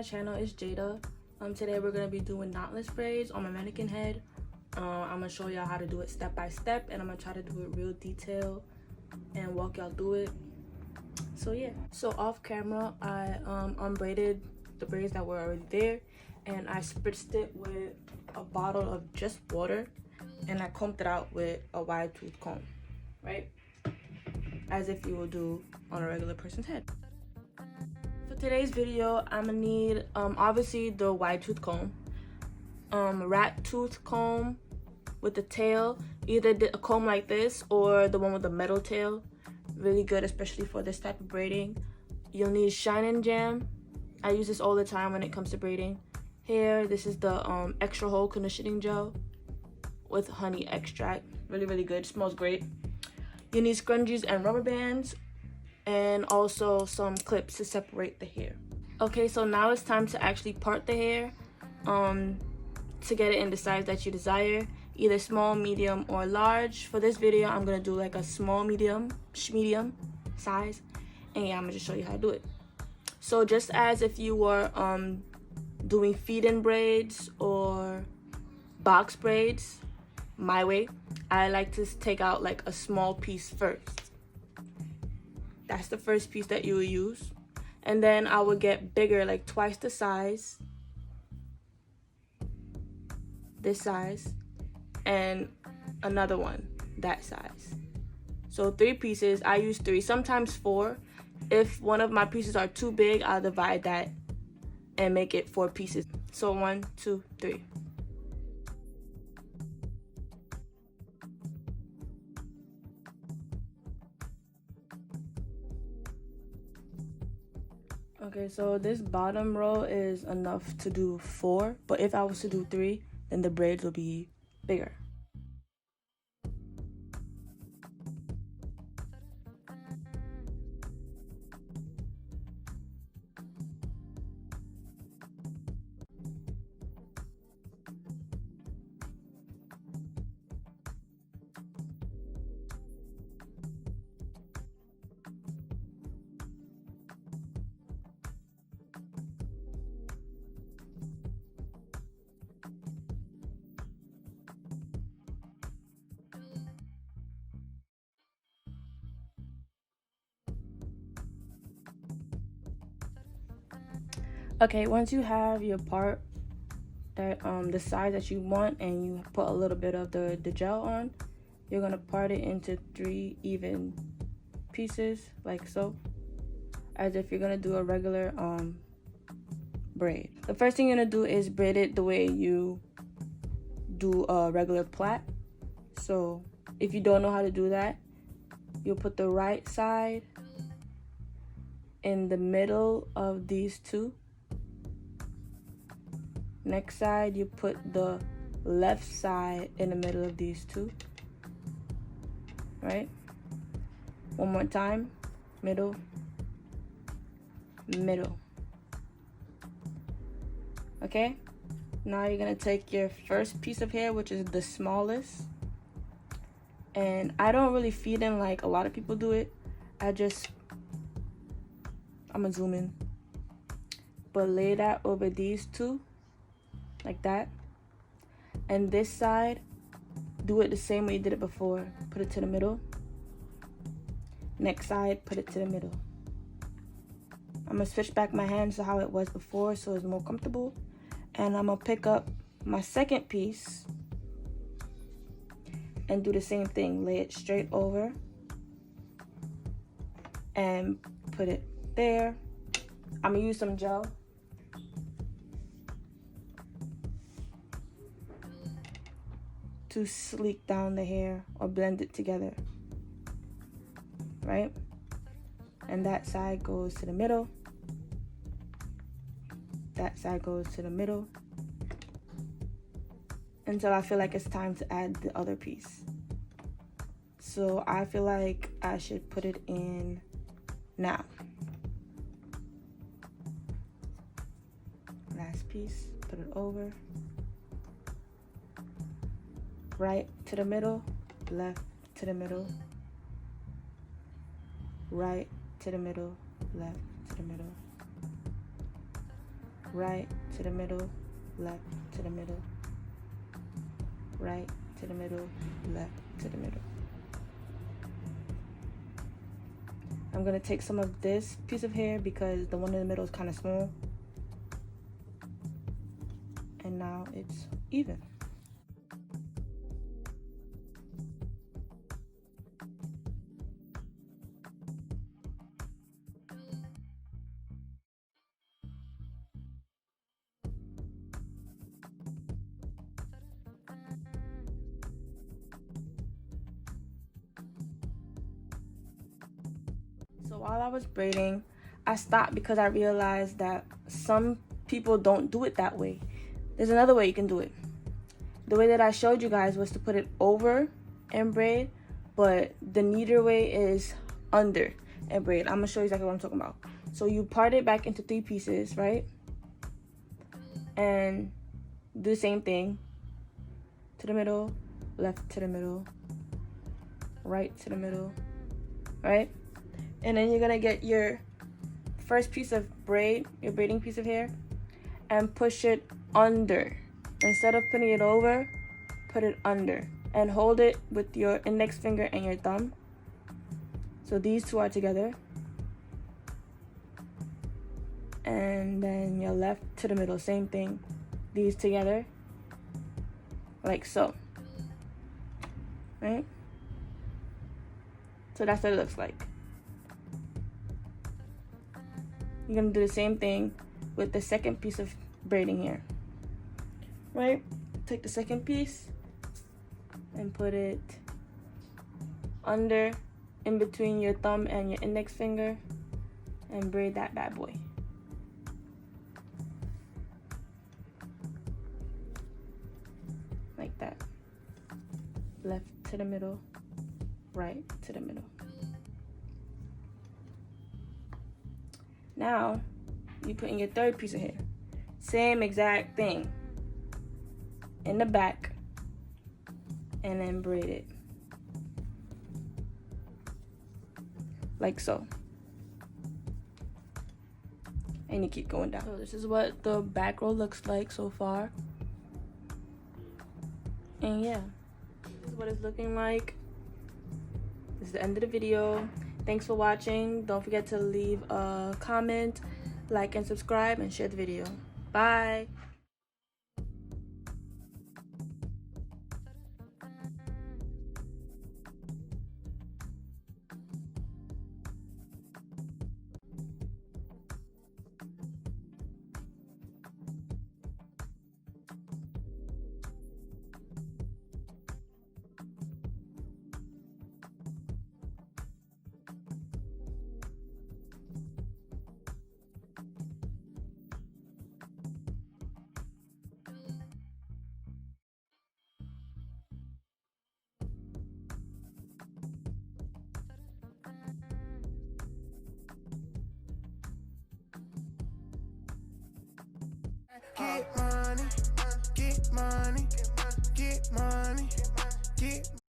channel, it's Jada. Today we're gonna be doing knotless braids on my mannequin head. I'm gonna show y'all how to do it step by step, and I'm gonna try to do it real detail and walk y'all through it. So yeah, so off camera I unbraided the braids that were already there, and I spritzed it with a bottle of just water, and I combed it out with a wide tooth comb, right, as if you would do on a regular person's head. For today's video, I'm gonna need obviously the wide tooth comb, rat tooth comb with the tail, either a comb like this or the one with the metal tail. Really good, especially for this type of braiding. You'll need shine jam. I use this all the time when it comes to braiding hair. This is the extra hold conditioning gel with honey extract. Really good, smells great. You need scrunchies and rubber bands, and also some clips to separate the hair. Okay, so now it's time to actually part the hair to get it in the size that you desire, either small, medium, or large. For this video, I'm gonna do like a small, medium size, and yeah, I'm gonna just show you how to do it. So just as if you were doing feed-in braids or box braids, my way, I like to take out like a small piece first. That's the first piece that you will use, and then I will get bigger, like twice the size, this size, and another one that size. So 3 pieces. I use 3, sometimes 4. If one of my pieces are too big, I'll divide that and make it 4 pieces. So 1, 2, 3. Okay, so this bottom row is enough to do 4, but if I was to do 3, then the braids will be bigger. Okay, once you have your part that the size that you want, and you put a little bit of the gel on, you're gonna part it into 3 even pieces, like so, as if you're gonna do a regular braid. The first thing you're gonna do is braid it the way you do a regular plait. So if you don't know how to do that, you'll put the right side in the middle of these 2. Next side, you put the left side in the middle of these 2, right? One more time, middle, middle. Okay, now you're gonna take your first piece of hair, which is the smallest, and I don't really feed in like a lot of people do it. I'm gonna zoom in, but lay that over these 2, like that. And this side, do it the same way you did it before. Put it to the middle. Next side, put it to the middle. I'm gonna switch back my hands to how it was before so it's more comfortable. And I'm gonna pick up my second piece and do the same thing. Lay it straight over and put it there. I'm gonna use some gel. To sleek down the hair or blend it together, right? And that side goes to the middle. That side goes to the middle, until I feel like it's time to add the other piece. So I feel like I should put it in now. Last piece, put it over. Right to the middle, left to the middle, right to the middle, left to the middle, right to the middle, left to the middle, right to the middle, left to the middle. I'm gonna take some of this piece of hair because the one in the middle is kind of small. And now it's even. So while I was braiding, I stopped because I realized that some people don't do it that way. There's another way you can do it. The way that I showed you guys was to put it over and braid, but the neater way is under and braid. I'm gonna show you exactly what I'm talking about. So you part it back into 3 pieces, right? And do the same thing. To the middle, left to the middle, right to the middle, right? And then you're gonna get your first piece of braid, your braiding piece of hair, and push it under. Instead of putting it over, put it under. And hold it with your index finger and your thumb. So these two are together. And then your left to the middle, same thing. These together, like so. Right? So that's what it looks like. You're gonna do the same thing with the second piece of braiding here. Right? Take the second piece and put it under, in between your thumb and your index finger, and braid that bad boy. Like that. Left to the middle, right to the middle. Now, you put in your third piece of hair. Same exact thing. In the back, and then braid it. Like so. And you keep going down. So this is what the back row looks like so far. And yeah, this is what it's looking like. This is the end of the video. Thanks for watching. Don't forget to leave a comment, like and subscribe, and share the video. Bye. Get money, get money, get money, get